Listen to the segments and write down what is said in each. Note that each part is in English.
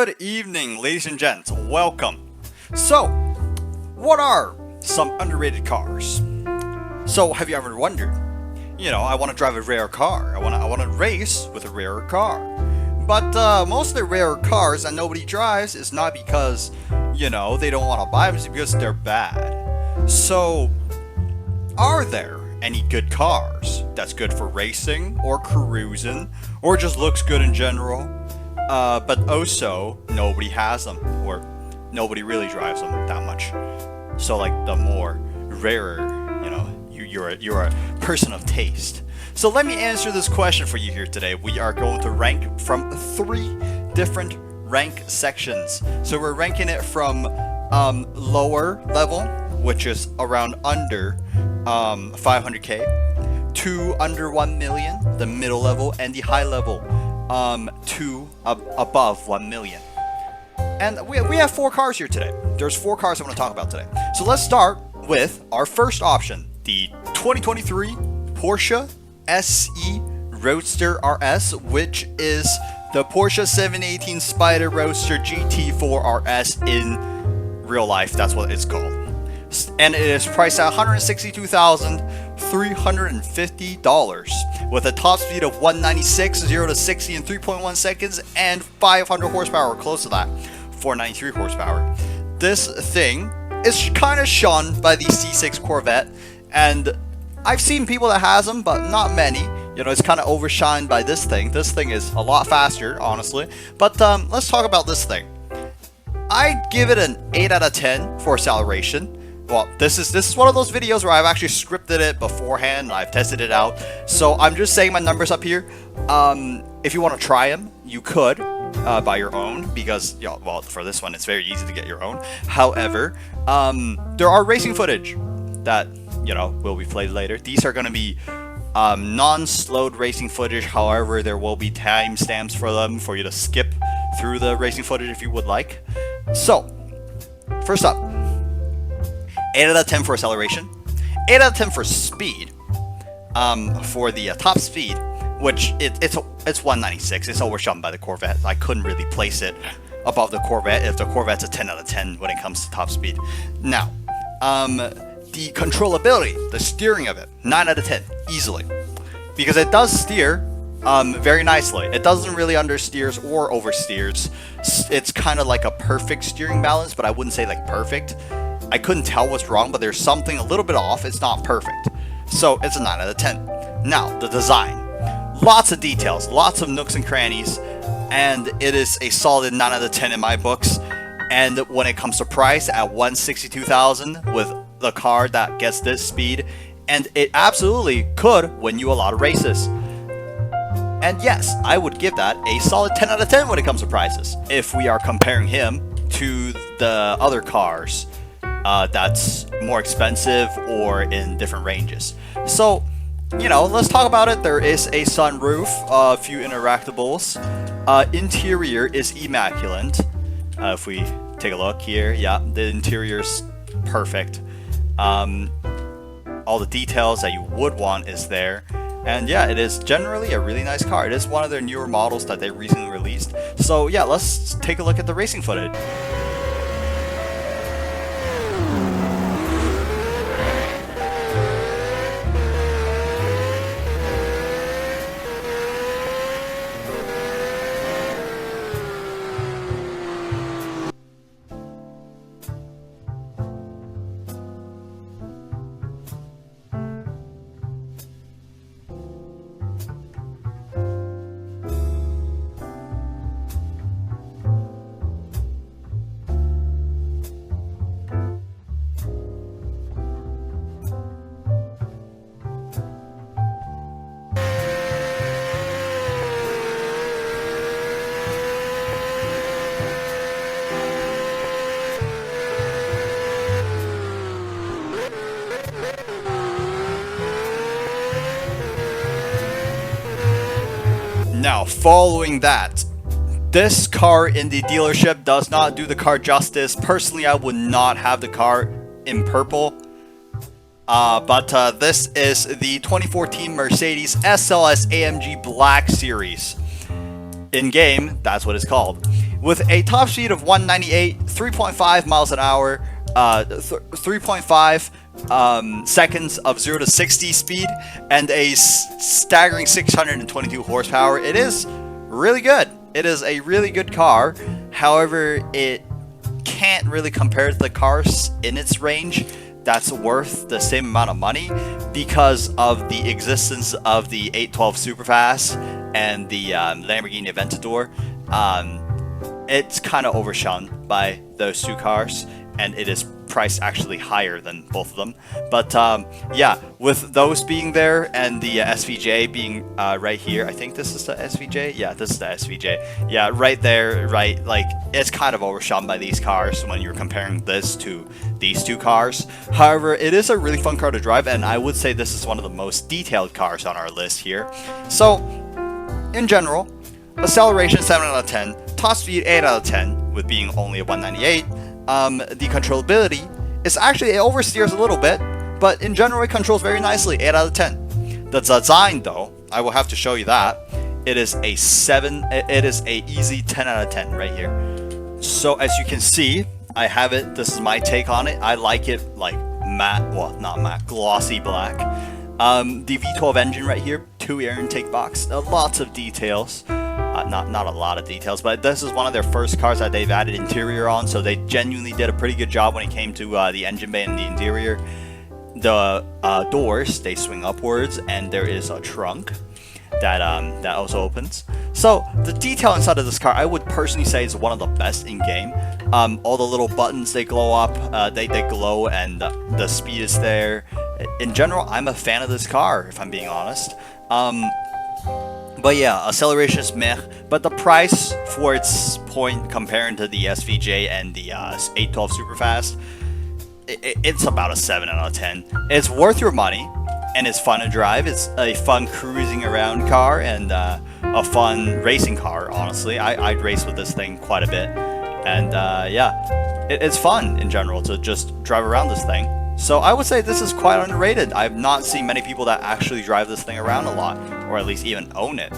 Good evening, ladies and gents. Welcome. So, what are some underrated cars? So, have you ever wondered? You know, I want to drive a rare car. I want to race with a rare car. But most of the rare cars that nobody drives is not because, you know, they don't want to buy them, it's because they're bad. So, are there any good cars that's good for racing or cruising or just looks good in general? But also nobody has them, or nobody really drives them that much. So like the more rarer, you know, you're a person of taste. So let me answer this question for you here today. We are going to rank from 3 different rank sections. So we're ranking it from lower level, which is around under 500k, to under 1 million, the middle level, and the high level to above 1 million. And we have 4 cars here today. There's 4 cars I want to talk about today. So let's start with our first option, the 2023 Porsche SE Roadster RS, which is the Porsche 718 Spider Roadster GT4 RS in real life. That's what it's called. And it is priced at $162,350 with a top speed of 196, 0 to 60 in 3.1 seconds, and 500 horsepower, close to that, 493 horsepower. This thing is kind of shunned by the C6 Corvette, and I've seen people that has them, but not many. You know, it's kind of overshined by this thing. This thing is a lot faster, honestly. But let's talk about this thing. I'd give it an 8 out of 10 for acceleration. Well, this is one of those videos where I've actually scripted it beforehand and I've tested it out. So I'm just saying my numbers up here. If you want to try them, you could buy your own, because, you know, well, for this one it's very easy to get your own. However, there are racing footage that, you know, will be played later. These are going to be non-slowed racing footage. However, there will be timestamps for them for you to skip through the racing footage if you would like. So, first up, 8 out of 10 for acceleration, 8 out of 10 for speed. For the top speed, which it's 196. It's overshot by the Corvette. I couldn't really place it above the Corvette if the Corvette's a 10 out of 10 when it comes to top speed. Now, the controllability, the steering of it, 9 out of 10, easily, because it does steer very nicely. It doesn't really understeers or oversteers. It's kind of like a perfect steering balance, but I wouldn't say like perfect. I couldn't tell what's wrong, but there's something a little bit off. It's not perfect. So it's a 9 out of 10. Now, the design. Lots of details, lots of nooks and crannies, and it is a solid 9 out of 10 in my books. And when it comes to price, at $162,000 with the car that gets this speed, and it absolutely could win you a lot of races. And yes, I would give that a solid 10 out of 10 when it comes to prices, if we are comparing him to the other cars that's more expensive or in different ranges. So, you know, let's talk about it. There is a sunroof, a few interactables. Interior is immaculate. If we take a look here, yeah, the interior's perfect. All the details that you would want is there. And yeah, it is generally a really nice car. It is one of their newer models that they recently released. So yeah, let's take a look at the racing footage. Now, following that, this car in the dealership does not do the car justice. Personally, I would not have the car in purple. But this is the 2014 Mercedes SLS AMG Black Series. In game, that's what it's called. with a top speed of 198, 3.5 miles an hour, 3.5 seconds of 0 to 60 speed, and a staggering 622 horsepower. It is really good. It is a really good car. However, it can't really compare to the cars in its range that's worth the same amount of money because of the existence of the 812 Superfast and the Lamborghini Aventador. It's kind of overshone by those two cars, and it is priced actually higher than both of them. But yeah, with those being there and the SVJ being right here, I think this is the SVJ. Yeah, this is the SVJ. Yeah, right there, right. Like, it's kind of overshone by these cars when you're comparing this to these two cars. However, it is a really fun car to drive, and I would say this is one of the most detailed cars on our list here. So, in general, acceleration 7 out of 10, top speed 8 out of 10, with being only a 198. The controllability is actually, it oversteers a little bit, but in general it controls very nicely, 8 out of 10. The design though, I will have to show you that. It is a easy 10 out of 10 right here. So as you can see, I have it, this is my take on it. I like it like matte, well not matte, glossy black. The V12 engine right here, 2 air intake box, lots of details. Not a lot of details, but this is one of their first cars that they've added interior on, so they genuinely did a pretty good job when it came to the engine bay and the interior. The doors, they swing upwards, and there is a trunk that also opens. So the detail inside of this car, I would personally say, is one of the best in game. All the little buttons, they glow up, they glow, and the speed is there. In general, I'm a fan of this car, if I'm being honest. But yeah, acceleration is meh, but the price for its point comparing to the SVJ and the 812 Superfast, it's about a 7 out of 10. It's worth your money, and it's fun to drive. It's a fun cruising around car, and a fun racing car, honestly. I'd race with this thing quite a bit, and yeah, it's fun in general to just drive around this thing. So I would say this is quite underrated. I've not seen many people that actually drive this thing around a lot, or at least even own it.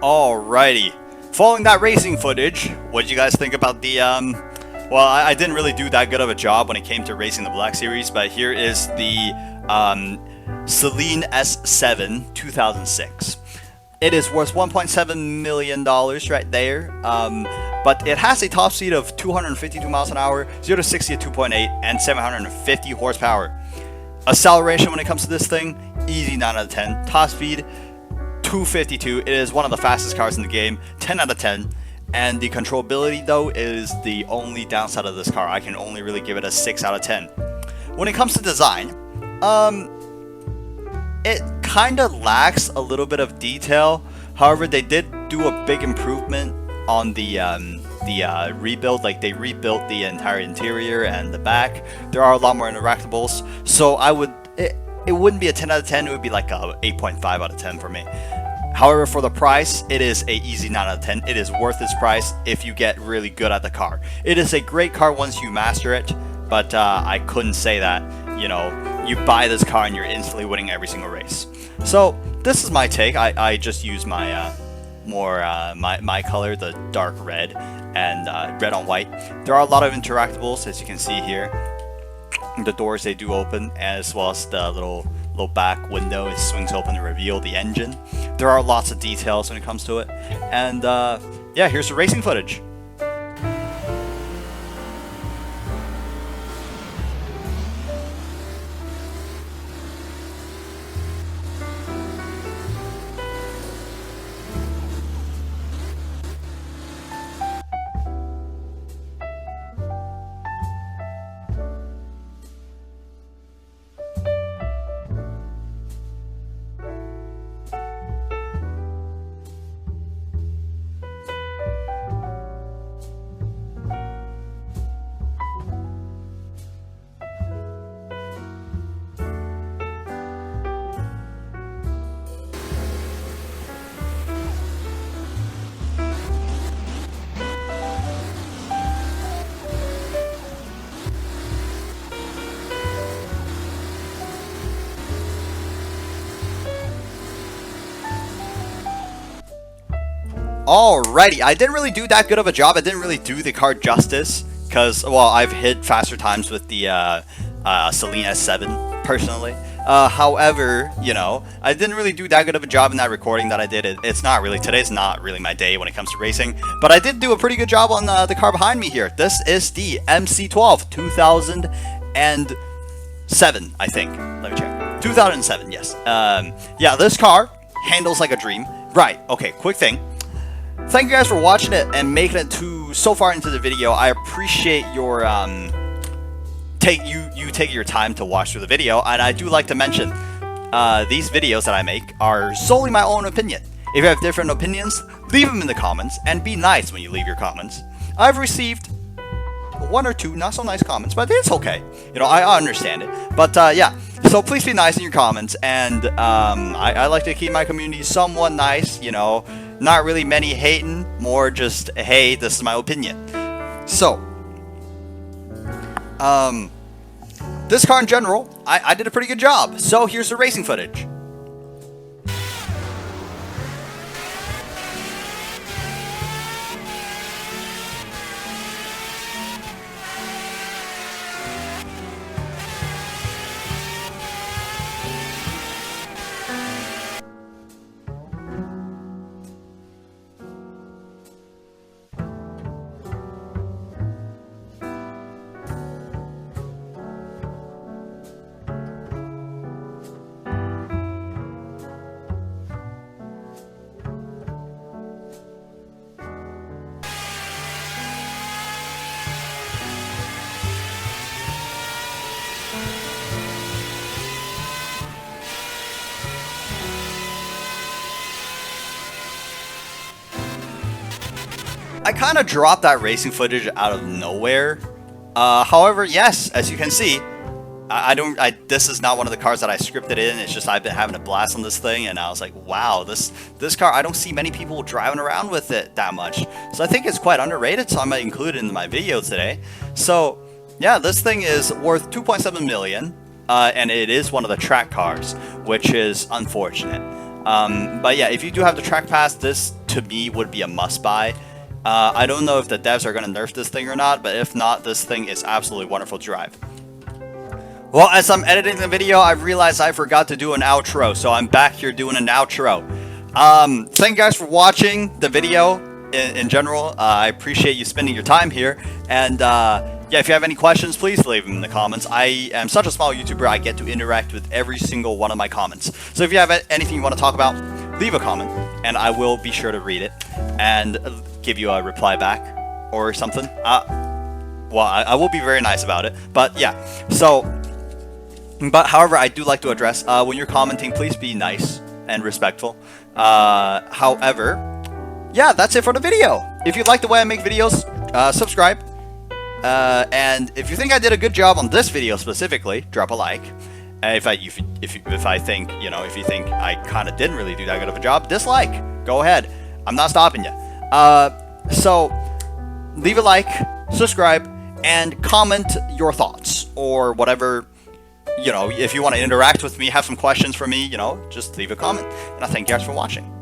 Alrighty, following that racing footage, what did you guys think about the, well, I didn't really do that good of a job when it came to racing the Black Series, but here is the Saleen S7 2006. It is worth $1.7 million right there, but it has a top speed of 252 miles an hour, 0 to 60 at 2.8, and 750 horsepower. Acceleration when it comes to this thing, easy 9 out of 10. Top speed, 252. It is one of the fastest cars in the game, 10 out of 10. And the controllability though is the only downside of this car. I can only really give it a 6 out of 10. When it comes to design, it kind of lacks a little bit of detail. However, they did do a big improvement on the rebuild. Like, they rebuilt the entire interior and the back. There are a lot more interactables. So it wouldn't be a 10 out of 10, it would be like a 8.5 out of 10 for me. However, for the price, it is a easy 9 out of 10. It is worth its price if you get really good at the car. It is a great car once you master it, but I couldn't say that, you know, you buy this car and you're instantly winning every single race. So, this is my take. I just use my my color, the dark red, and red on white. There are a lot of interactables, as you can see here. The doors, they do open, as well as the little back window, it swings open to reveal the engine. There are lots of details when it comes to it, and yeah, here's the racing footage. Alrighty, I didn't really do that good of a job. I didn't really do the car justice because, well, I've hit faster times with the Saleen S7 personally. However, you know, I didn't really do that good of a job in that recording that I did. It's not really, today's not really my day when it comes to racing, but I did do a pretty good job on the car behind me here. This is the MC12 2007, I think. Let me check. 2007, yes. Yeah, this car handles like a dream. Right, okay, quick thing. Thank you guys for watching it and making it to so far into the video. I appreciate your taking your time to watch through the video, and I do like to mention these videos that I make are solely my own opinion. If you have different opinions, leave them in the comments, and be nice when you leave your comments. I've received one or two not so nice comments, but it's okay. You know, I understand it. But yeah, so please be nice in your comments, and I like to keep my community somewhat nice, you know. Not really many hating, more just, hey, this is my opinion. So, this car in general, I did a pretty good job. So here's the racing footage. I kind of dropped that racing footage out of nowhere. However, yes, as you can see, this is not one of the cars that I scripted in. It's just I've been having a blast on this thing, and I was like, wow, this car, I don't see many people driving around with it that much. So I think it's quite underrated, so I might include it in my video today. So yeah, this thing is worth 2.7 million, and it is one of the track cars, which is unfortunate. But yeah, if you do have the track pass, this to me would be a must buy. I don't know if the devs are going to nerf this thing or not, but if not, this thing is absolutely wonderful to drive. Well, as I'm editing the video, I realized I forgot to do an outro, so I'm back here doing an outro. Thank you guys for watching the video in general. I appreciate you spending your time here, and yeah, if you have any questions, please leave them in the comments. I am such a small YouTuber, I get to interact with every single one of my comments. So if you have anything you want to talk about, leave a comment, and I will be sure to read it and give you a reply back or something. Well, I will be very nice about it, but yeah. So, but however, I do like to address, when you're commenting, please be nice and respectful. However, yeah, that's it for the video. If you like the way I make videos, subscribe. And if you think I did a good job on this video specifically, drop a like. If I think, you know, if you think I kind of didn't really do that good of a job, dislike. Go ahead. I'm not stopping you. So leave a like, subscribe, and comment your thoughts or whatever. You know, if you want to interact with me, have some questions for me, you know, just leave a comment. And I thank you guys for watching.